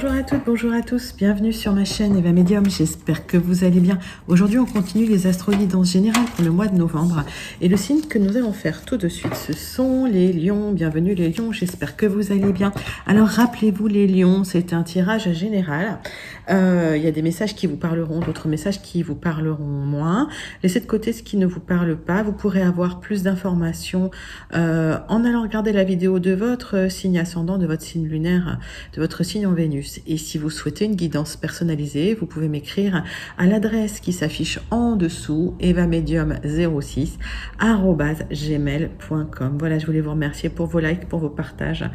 Bonjour à toutes, bonjour à tous, bienvenue sur ma chaîne Eva Medium, j'espère que vous allez bien. Aujourd'hui on continue les astro-guidances générales pour le mois de novembre et le signe que nous allons faire tout de suite ce sont les lions. Bienvenue les lions, j'espère que vous allez bien. Alors rappelez-vous les lions, c'est un tirage général, il y a des messages qui vous parleront, d'autres messages qui vous parleront moins. Laissez de côté ce qui ne vous parle pas, vous pourrez avoir plus d'informations en allant regarder la vidéo de votre signe ascendant, de votre signe lunaire, de votre signe en Vénus. Et si vous souhaitez une guidance personnalisée, vous pouvez m'écrire à l'adresse qui s'affiche en dessous, evamedium06@gmail.com. Voilà, je voulais vous remercier pour vos likes, pour vos partages,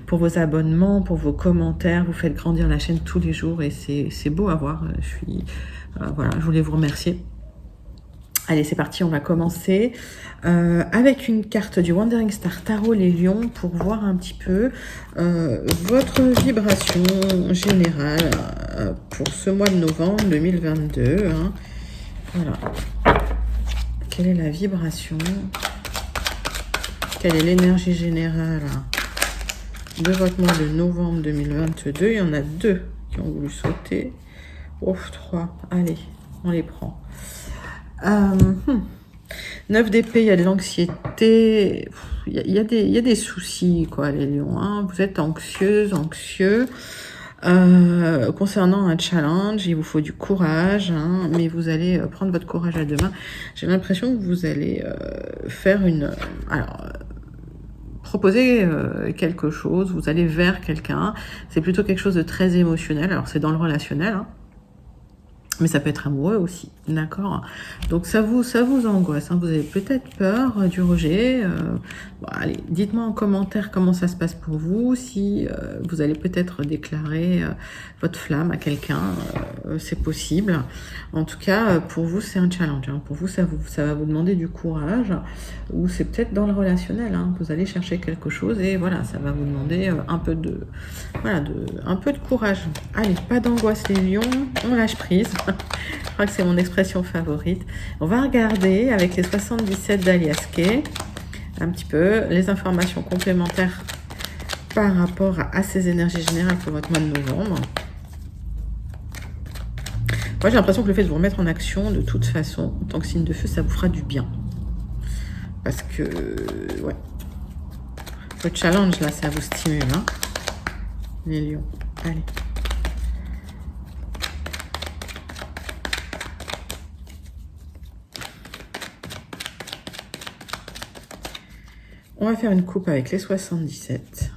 pour vos abonnements, pour vos commentaires. Vous faites grandir la chaîne tous les jours et c'est beau à voir. Voilà, je voulais vous remercier. Allez, c'est parti, on va commencer avec une carte du Wandering Star Tarot, les lions, pour voir un petit peu votre vibration générale pour ce mois de novembre 2022. Hein. Voilà. Quelle est la vibration? Quelle est l'énergie générale de votre mois de novembre 2022? Il y en a deux qui ont voulu sauter. Ouf, 3. Allez, on les prend. 9 d'épée, il y a de l'anxiété, il y a des soucis, quoi, les lions. Hein. Vous êtes anxieux. Concernant un challenge, il vous faut du courage, hein, mais vous allez prendre votre courage à deux mains. J'ai l'impression que vous allez faire proposer quelque chose, vous allez vers quelqu'un. C'est plutôt quelque chose de très émotionnel. Alors, c'est dans le relationnel, hein. Mais ça peut être amoureux aussi, d'accord? Donc ça vous angoisse, hein. Vous avez peut-être peur du rejet. Bon, allez, dites-moi en commentaire comment ça se passe pour vous, si vous allez peut-être déclarer votre flamme à quelqu'un, c'est possible. En tout cas, pour vous, c'est un challenge, hein. Pour vous, ça va vous demander du courage, ou c'est peut-être dans le relationnel, hein. Vous allez chercher quelque chose et voilà, ça va vous demander un peu de courage. Allez, pas d'angoisse les lions, on lâche prise. Je crois que c'est mon expression favorite. On va regarder avec les 77 d'Alias Kay un petit peu les informations complémentaires par rapport à ces énergies générales pour votre mois de novembre. Moi, j'ai l'impression que le fait de vous remettre en action, de toute façon, en tant que signe de feu, ça vous fera du bien. Parce que, ouais, le challenge, là, ça vous stimule, hein, les lions. Allez. On va faire une coupe avec les 77.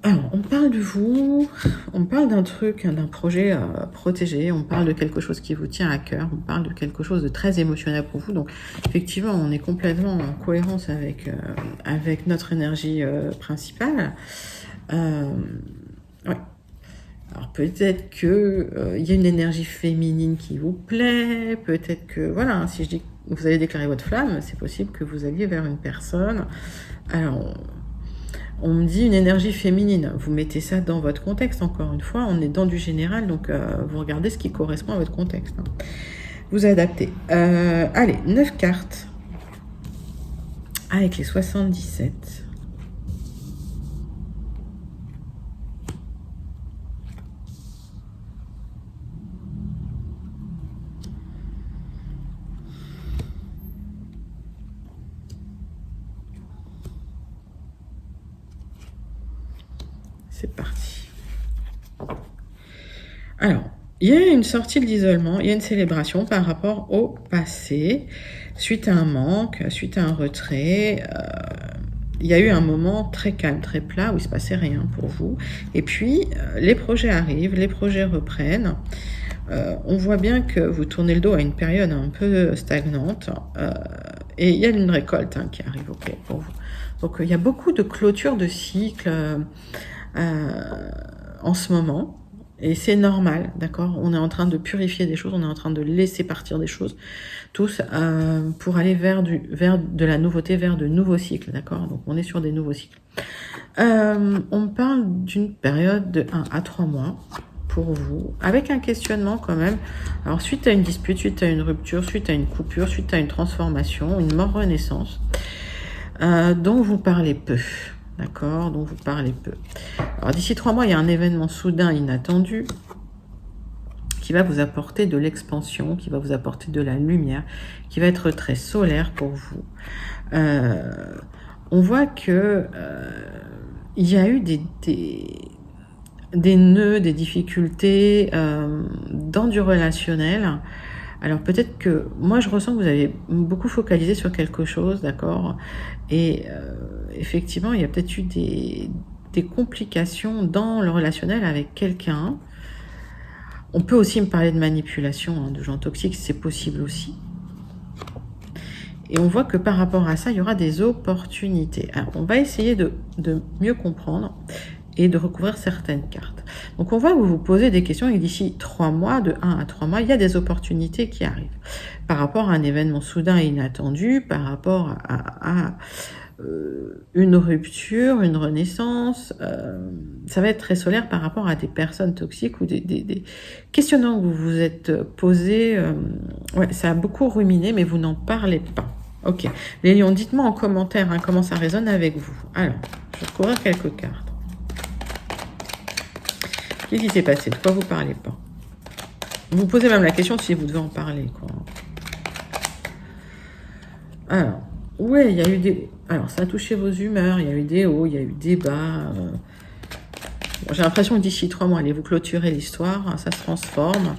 Alors, on parle de vous, on parle d'un truc, d'un projet protégé, on parle de quelque chose qui vous tient à cœur, on parle de quelque chose de très émotionnel pour vous. Donc, effectivement, on est complètement en cohérence avec notre énergie principale. Ouais. Alors peut-être que y a une énergie féminine qui vous plaît, peut-être que, voilà, si je dis que vous allez déclarer votre flamme, c'est possible que vous alliez vers une personne. Alors, on me dit une énergie féminine, vous mettez ça dans votre contexte, encore une fois, on est dans du général, donc vous regardez ce qui correspond à votre contexte. Hein. Vous adaptez. Allez, 9 cartes avec les 77. C'est parti. Alors, il y a une sortie de l'isolement, il y a une célébration par rapport au passé, suite à un manque, suite à un retrait. Il y a eu un moment très calme, très plat, où il ne se passait rien pour vous. Et puis, les projets arrivent, les projets reprennent. On voit bien que vous tournez le dos à une période un peu stagnante. Et il y a une récolte, hein, qui arrive, ok, pour vous. Donc, il y a beaucoup de clôture de cycle en ce moment. Et c'est normal, d'accord? On est en train de purifier des choses, on est en train de laisser partir des choses, tous, pour aller vers de la nouveauté, vers de nouveaux cycles, d'accord? Donc on est sur des nouveaux cycles. On parle d'une période de 1 à 3 mois pour vous, avec un questionnement quand même. Alors suite à une dispute, suite à une rupture, suite à une coupure, suite à une transformation, une mort-renaissance, dont vous parlez peu. d'accord, dont vous parlez peu. Alors d'ici 3 mois, il y a un événement soudain, inattendu, qui va vous apporter de l'expansion, qui va vous apporter de la lumière, qui va être très solaire pour vous. On voit que il y a eu des nœuds, des difficultés dans du relationnel. Alors peut-être que moi je ressens que vous avez beaucoup focalisé sur quelque chose, d'accord, et effectivement il y a peut-être eu des complications dans le relationnel avec quelqu'un. On peut aussi me parler de manipulation, hein, de gens toxiques, c'est possible aussi. Et on voit que par rapport à ça, il y aura des opportunités. Alors on va essayer de mieux comprendre et de recouvrir certaines cartes. Donc on voit que vous vous posez des questions et d'ici 3 mois, de 1 à 3 mois, il y a des opportunités qui arrivent. Par rapport à un événement soudain et inattendu, par rapport à une rupture, une renaissance, ça va être très solaire par rapport à des personnes toxiques ou des questionnements que vous vous êtes posés. Ouais, ça a beaucoup ruminé, mais vous n'en parlez pas. Ok. Les lions, dites-moi en commentaire hein, comment ça résonne avec vous. Alors, je vais couvrir quelques cartes. Qu'est-ce qui s'est passé? De quoi vous parlez pas? Vous posez même la question si vous devez en parler, quoi. Alors, ouais, il y a eu des... Alors, ça a touché vos humeurs, il y a eu des hauts, il y a eu des bas. Bon, j'ai l'impression que d'ici 3 mois, allez vous clôturer l'histoire, hein, ça se transforme.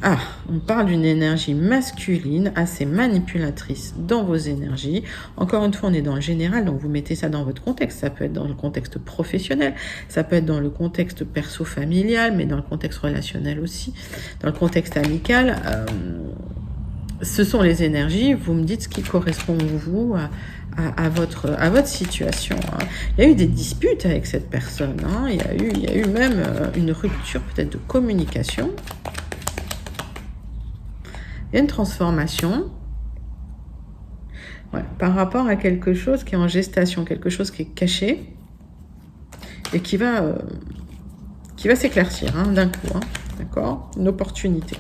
Ah, on parle d'une énergie masculine, assez manipulatrice dans vos énergies. Encore une fois, on est dans le général, donc vous mettez ça dans votre contexte. Ça peut être dans le contexte professionnel, ça peut être dans le contexte perso-familial, mais dans le contexte relationnel aussi, dans le contexte amical. Ce sont les énergies, vous me dites ce qui correspond vous à votre situation. Hein. Il y a eu des disputes avec cette personne, hein. Il y a eu même une rupture peut-être de communication. Il y a une transformation par rapport à quelque chose qui est en gestation, quelque chose qui est caché et qui va s'éclaircir hein, d'un coup. Hein, d'accord? Une opportunité.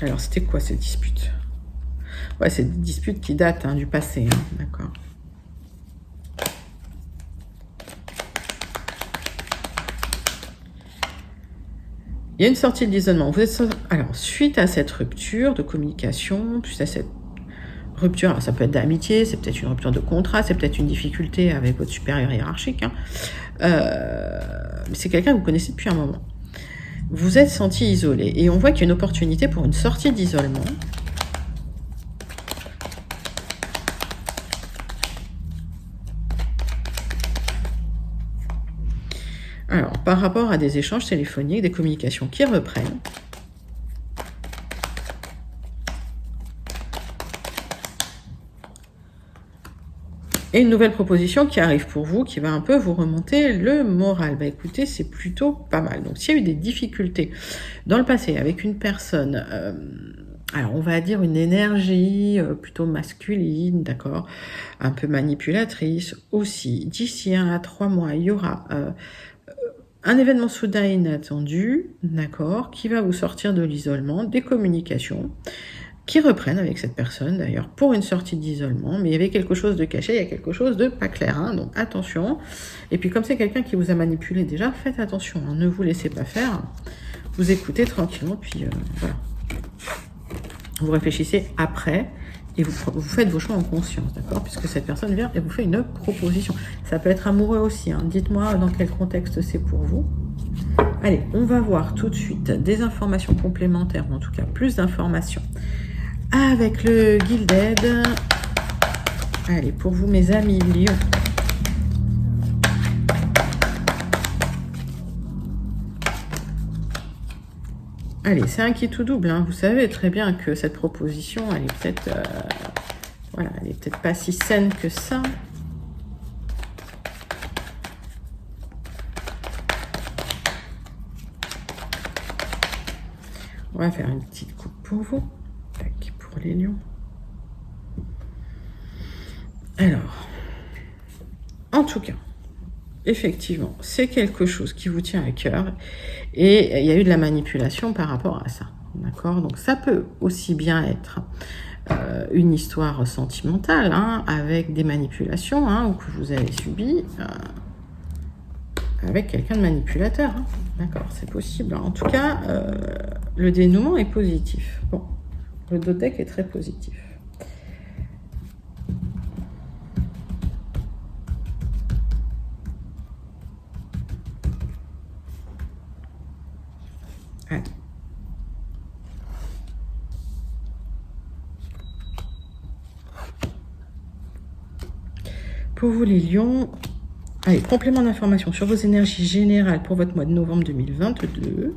Alors, c'était quoi ces disputes? Ouais, c'est des disputes qui datent hein, du passé. Hein, d'accord. Il y a une sortie de l'isolement. Alors, suite à cette rupture de communication, suite à cette rupture, alors ça peut être d'amitié, c'est peut-être une rupture de contrat, c'est peut-être une difficulté avec votre supérieur hiérarchique. Hein. C'est quelqu'un que vous connaissez depuis un moment. Vous êtes senti isolé et on voit qu'il y a une opportunité pour une sortie d'isolement. Alors, par rapport à des échanges téléphoniques, des communications qui reprennent. Et une nouvelle proposition qui arrive pour vous, qui va un peu vous remonter le moral. Bah écoutez, c'est plutôt pas mal. Donc, s'il y a eu des difficultés dans le passé avec une personne, alors on va dire une énergie plutôt masculine, d'accord, un peu manipulatrice aussi, d'ici 1 à 3 mois, il y aura... un événement soudain inattendu, d'accord, qui va vous sortir de l'isolement, des communications, qui reprennent avec cette personne d'ailleurs pour une sortie d'isolement, mais il y avait quelque chose de caché, il y a quelque chose de pas clair, hein, donc attention. Et puis comme c'est quelqu'un qui vous a manipulé déjà, faites attention, hein, ne vous laissez pas faire, vous écoutez tranquillement, puis voilà. Vous réfléchissez après, et vous faites vos choix en conscience, d'accord? Puisque cette personne vient et vous fait une proposition. Ça peut être amoureux aussi, hein. Dites-moi dans quel contexte c'est pour vous. Allez, on va voir tout de suite des informations complémentaires, ou en tout cas plus d'informations. Avec le Gilded. Allez, pour vous mes amis Lions. Allez, c'est un qui tout double. Hein. Vous savez très bien que cette proposition, elle est peut-être, voilà, elle est peut-être pas si saine que ça. On va faire une petite coupe pour vous, pour les lions. Alors, en tout cas, effectivement, c'est quelque chose qui vous tient à cœur et il y a eu de la manipulation par rapport à ça. D'accord? Donc ça peut aussi bien être une histoire sentimentale, hein, avec des manipulations, hein, ou que vous avez subi avec quelqu'un de manipulateur. Hein. D'accord, c'est possible. En tout cas, le dénouement est positif. Bon, le dos de deck est très positif. Allez. Pour vous les lions, allez, complément d'information sur vos énergies générales pour votre mois de novembre 2022.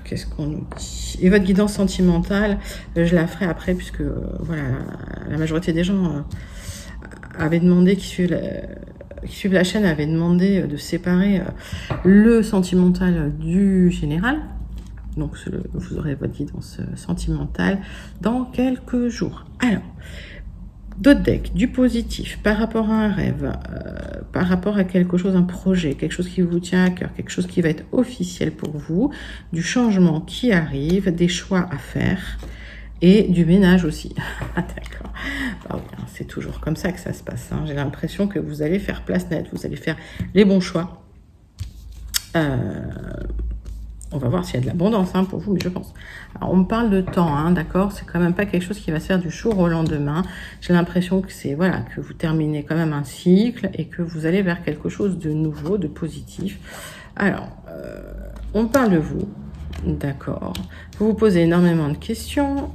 Qu'est-ce qu'on nous dit? Et votre guidance sentimentale, je la ferai après, puisque voilà, la majorité des gens avaient demandé, qui suivent la chaîne, avaient demandé de séparer le sentimental du général. Donc, vous aurez votre guidance sentimentale dans quelques jours. Alors, d'autres decks, du positif, par rapport à un rêve, par rapport à quelque chose, un projet, quelque chose qui vous tient à cœur, quelque chose qui va être officiel pour vous, du changement qui arrive, des choix à faire et du ménage aussi. D'accord. Bah oui, hein, c'est toujours comme ça que ça se passe. Hein. J'ai l'impression que vous allez faire place nette, vous allez faire les bons choix. On va voir s'il y a de l'abondance hein, pour vous, mais je pense. Alors, on me parle de temps, hein, d'accord? C'est quand même pas quelque chose qui va se faire du jour au lendemain. J'ai l'impression que c'est, voilà, que vous terminez quand même un cycle et que vous allez vers quelque chose de nouveau, de positif. Alors, on parle de vous, d'accord? Vous vous posez énormément de questions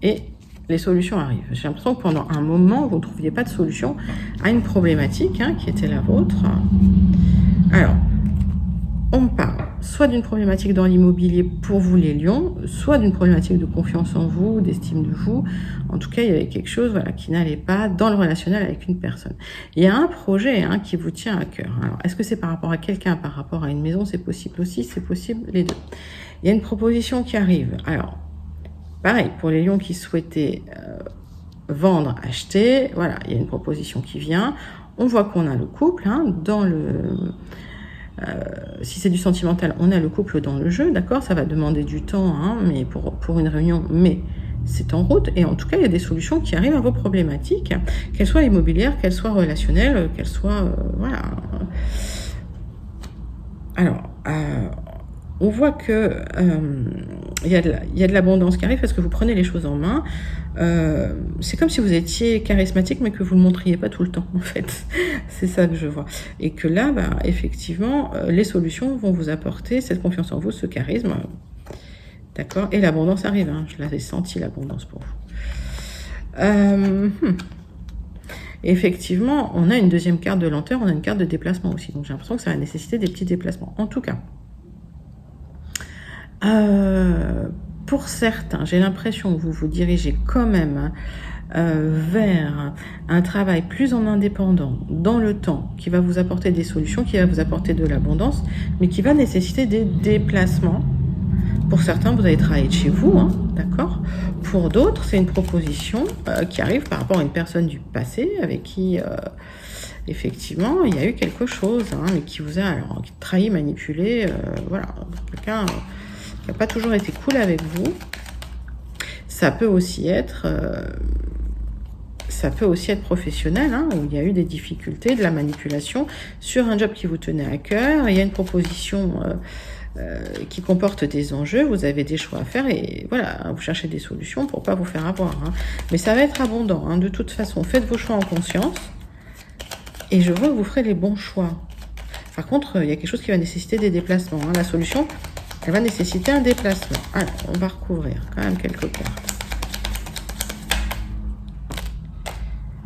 et les solutions arrivent. J'ai l'impression que pendant un moment, vous ne trouviez pas de solution à une problématique hein, qui était la vôtre. Alors, on parle soit d'une problématique dans l'immobilier pour vous les lions, soit d'une problématique de confiance en vous, d'estime de vous. En tout cas, il y avait quelque chose voilà, qui n'allait pas dans le relationnel avec une personne. Il y a un projet hein, qui vous tient à cœur. Alors, est-ce que c'est par rapport à quelqu'un, par rapport à une maison? C'est possible aussi, c'est possible les deux. Il y a une proposition qui arrive. Alors, pareil, pour les lions qui souhaitaient vendre, acheter, voilà, il y a une proposition qui vient. On voit qu'on a le couple hein, dans le... si c'est du sentimental, on a le couple dans le jeu, d'accord? Ça va demander du temps, hein, mais pour une réunion, mais c'est en route. Et en tout cas, il y a des solutions qui arrivent à vos problématiques, qu'elles soient immobilières, qu'elles soient relationnelles, qu'elles soient... voilà. Alors, on voit que il y a de l'abondance qui arrive parce que vous prenez les choses en main. C'est comme si vous étiez charismatique, mais que vous ne le montriez pas tout le temps, en fait. C'est ça que je vois. Et que là, bah, effectivement, les solutions vont vous apporter cette confiance en vous, ce charisme. D'accord? Et l'abondance arrive. Hein. Je l'avais senti, l'abondance pour vous. Effectivement, on a une deuxième carte de lenteur, on a une carte de déplacement aussi. Donc, j'ai l'impression que ça va nécessiter des petits déplacements. En tout cas, pour certains, j'ai l'impression que vous vous dirigez quand même vers un travail plus en indépendant dans le temps, qui va vous apporter des solutions, qui va vous apporter de l'abondance, mais qui va nécessiter des déplacements. Pour certains, vous allez travailler de chez vous, hein, d'accord? Pour d'autres, c'est une proposition qui arrive par rapport à une personne du passé avec qui, effectivement, il y a eu quelque chose, hein, mais qui vous a alors, trahi, manipulé, voilà, quelqu'un qui n'a pas toujours été cool avec vous. Ça peut aussi être professionnel, hein, où il y a eu des difficultés, de la manipulation sur un job qui vous tenait à cœur. Il y a une proposition qui comporte des enjeux, vous avez des choix à faire et voilà, vous cherchez des solutions pour ne pas vous faire avoir. Hein. Mais ça va être abondant, hein, de toute façon. Faites vos choix en conscience et je vois que vous ferez les bons choix. Par contre, il y a quelque chose qui va nécessiter des déplacements. Hein. La solution, elle va nécessiter un déplacement. Alors, on va recouvrir quand même quelques cartes.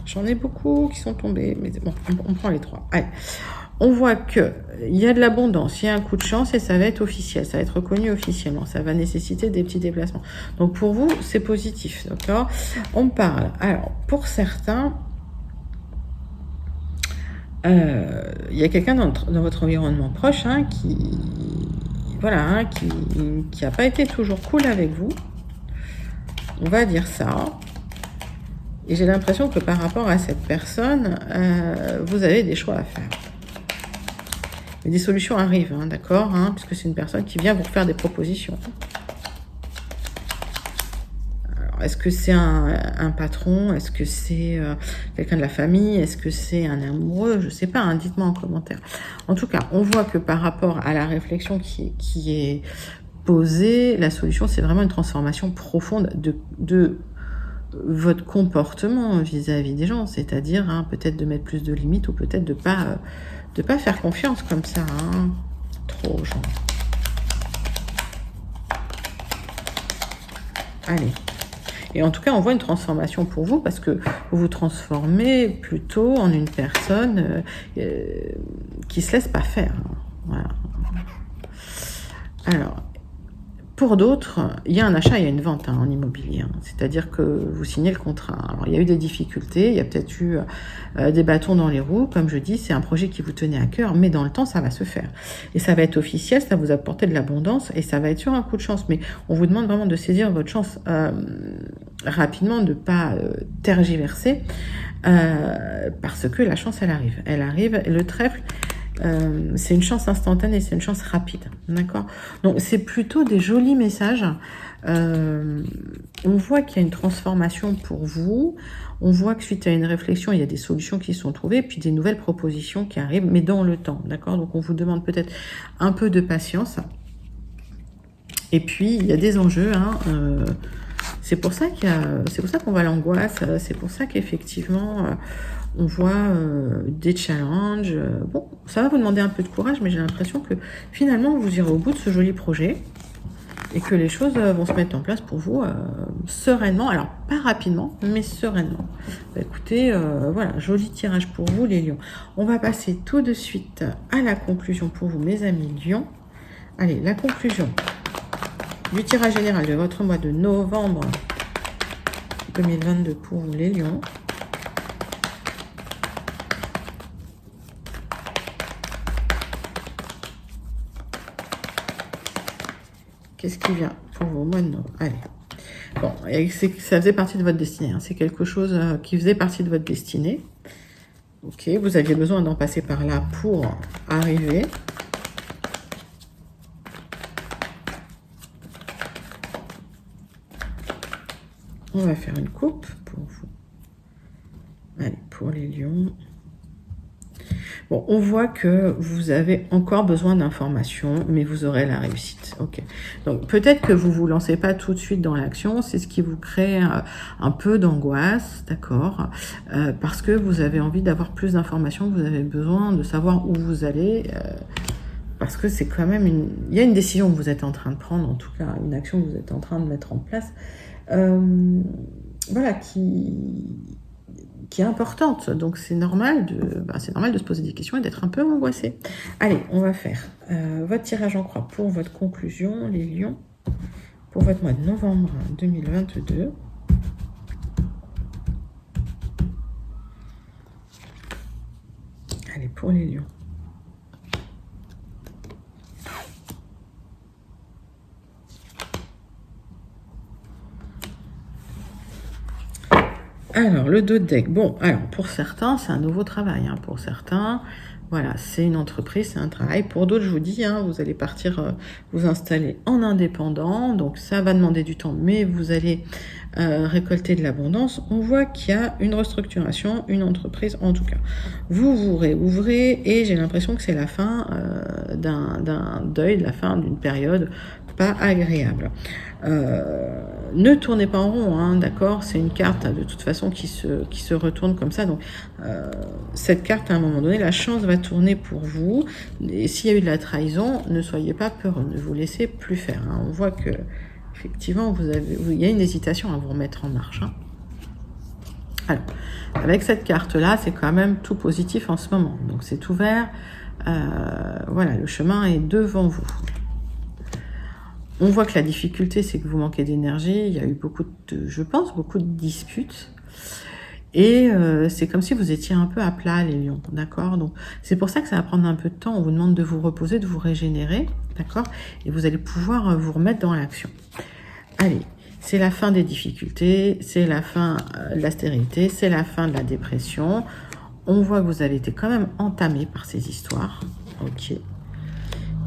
J'en ai beaucoup qui sont tombés, mais bon, on prend les trois. Allez. On voit qu'il y a de l'abondance, il y a un coup de chance et ça va être officiel, ça va être reconnu officiellement, ça va nécessiter des petits déplacements. Donc pour vous, c'est positif, d'accord? On parle. Alors, pour certains, il y a quelqu'un dans votre environnement proche hein, qui voilà, hein, qui n'a pas été toujours cool avec vous. On va dire ça. Et j'ai l'impression que par rapport à cette personne, vous avez des choix à faire. Mais des solutions arrivent, hein, d'accord, hein, puisque c'est une personne qui vient vous faire des propositions. Est-ce que c'est un patron? Est-ce que c'est quelqu'un de la famille? Est-ce que c'est un amoureux? Je ne sais pas, hein, dites-moi en commentaire. En tout cas, on voit que par rapport à la réflexion qui est posée, la solution, c'est vraiment une transformation profonde de votre comportement vis-à-vis des gens. C'est-à-dire, hein, peut-être de mettre plus de limites ou peut-être de pas faire confiance comme ça, hein, trop aux gens. Allez. Et en tout cas, on voit une transformation pour vous parce que vous vous transformez plutôt en une personne qui se laisse pas faire. Voilà. Alors, pour d'autres, il y a un achat, il y a une vente, hein, en immobilier. Hein. C'est-à-dire que vous signez le contrat. Alors, il y a eu des difficultés, il y a peut-être eu des bâtons dans les roues. Comme je dis, c'est un projet qui vous tenait à cœur, mais dans le temps, ça va se faire. Et ça va être officiel, ça va vous apporter de l'abondance et ça va être sur un coup de chance. Mais on vous demande vraiment de saisir votre chance rapidement, de ne pas tergiverser, parce que la chance, elle arrive. Elle arrive, le trèfle, c'est une chance instantanée, c'est une chance rapide, d'accord? Donc c'est plutôt des jolis messages. On voit qu'il y a une transformation pour vous. On voit que suite à une réflexion, il y a des solutions qui sont trouvées, puis des nouvelles propositions qui arrivent, mais dans le temps, d'accord? Donc on vous demande peut-être un peu de patience. Et puis il y a des enjeux, hein, c'est pour ça qu'on voit l'angoisse, c'est pour ça qu'effectivement on voit des challenges. Bon, ça va vous demander un peu de courage, mais j'ai l'impression que finalement vous irez au bout de ce joli projet et que les choses vont se mettre en place pour vous sereinement. Alors pas rapidement, mais sereinement. Bah, écoutez, voilà, joli tirage pour vous les lions. On va passer tout de suite à la conclusion pour vous mes amis lions. Allez, la conclusion du tirage général de votre mois de novembre 2022 pour vous les lions. Qu'est-ce qui vient pour vous au mois de novembre? Allez. Bon, ça faisait partie de votre destinée. Hein. C'est quelque chose qui faisait partie de votre destinée. Ok, vous aviez besoin d'en passer par là pour arriver. On va faire une coupe pour vous. Allez, pour les lions. Bon, on voit que vous avez encore besoin d'informations, mais vous aurez la réussite. Ok. Donc, peut-être que vous vous lancez pas tout de suite dans l'action. C'est ce qui vous crée un peu d'angoisse, d'accord, parce que vous avez envie d'avoir plus d'informations, vous avez besoin de savoir où vous allez, parce que c'est quand même il y a une décision que vous êtes en train de prendre, en tout cas, une action que vous êtes en train de mettre en place. Voilà, qui est importante. Donc, c'est normal de se poser des questions et d'être un peu angoissé. Allez, on va faire votre tirage en croix pour votre conclusion, les lions, pour votre mois de novembre 2022. Allez, pour les lions. Alors, le dos de deck. Bon, alors, pour certains, c'est un nouveau travail. Hein. Pour certains, voilà, c'est une entreprise, c'est un travail. Pour d'autres, je vous dis, hein, vous allez partir vous installer en indépendant. Donc, ça va demander du temps, mais vous allez récolter de l'abondance. On voit qu'il y a une restructuration, une entreprise, en tout cas. Vous vous réouvrez et j'ai l'impression que c'est la fin d'un deuil, la fin d'une période pas agréable. Ne tournez pas en rond, hein, d'accord? C'est une carte de toute façon qui se retourne comme ça. Donc, cette carte, à un moment donné, la chance va tourner pour vous. Et s'il y a eu de la trahison, ne soyez pas peureux, ne vous laissez plus faire. Hein. On voit que effectivement, il y a une hésitation à vous remettre en marche. Hein. Alors, avec cette carte-là, c'est quand même tout positif en ce moment. Donc, c'est ouvert. Voilà, le chemin est devant vous. On voit que la difficulté, c'est que vous manquez d'énergie. Il y a eu beaucoup de disputes. Et c'est comme si vous étiez un peu à plat, les lions, d'accord? Donc, c'est pour ça que ça va prendre un peu de temps. On vous demande de vous reposer, de vous régénérer, d'accord? Et vous allez pouvoir vous remettre dans l'action. Allez, c'est la fin des difficultés, c'est la fin de la stérilité, c'est la fin de la dépression. On voit que vous avez été quand même entamé par ces histoires. Ok,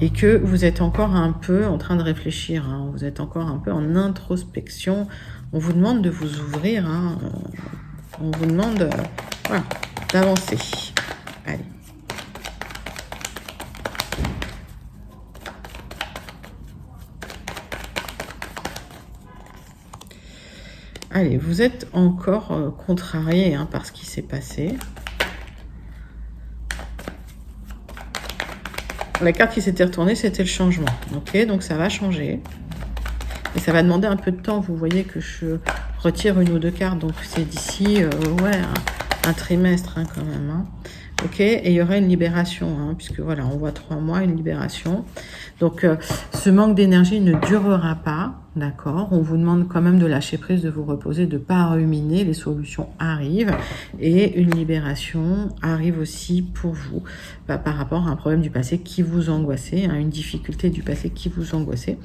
et que vous êtes encore un peu en train de réfléchir, hein. Vous êtes encore un peu en introspection. On vous demande de vous ouvrir, hein. On vous demande voilà, d'avancer. Allez. Allez, vous êtes encore contrarié hein, par ce qui s'est passé. La carte qui s'était retournée, c'était le changement. Ok, donc ça va changer. Et ça va demander un peu de temps. Vous voyez que je retire une ou deux cartes. Donc c'est d'ici ouais, un trimestre hein, quand même. Hein. Ok, et il y aura une libération. Hein, puisque voilà, on voit 3 mois, une libération. Donc ce manque d'énergie ne durera pas. D'accord, on vous demande quand même de lâcher prise, de vous reposer, de ne pas ruminer, les solutions arrivent et une libération arrive aussi pour vous par rapport à un problème du passé qui vous angoissait, hein, une difficulté du passé qui vous angoissait.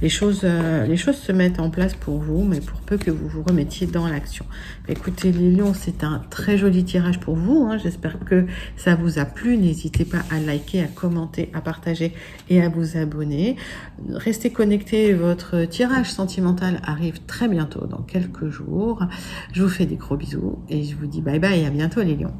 Les choses se mettent en place pour vous, mais pour peu que vous vous remettiez dans l'action. Écoutez les lions, c'est un très joli tirage pour vous, hein, j'espère que ça vous a plu, n'hésitez pas à liker, à commenter, à partager et à vous abonner. Restez connectés, votre tirage sentimental arrive très bientôt, dans quelques jours. Je vous fais des gros bisous et je vous dis bye bye et à bientôt les lions.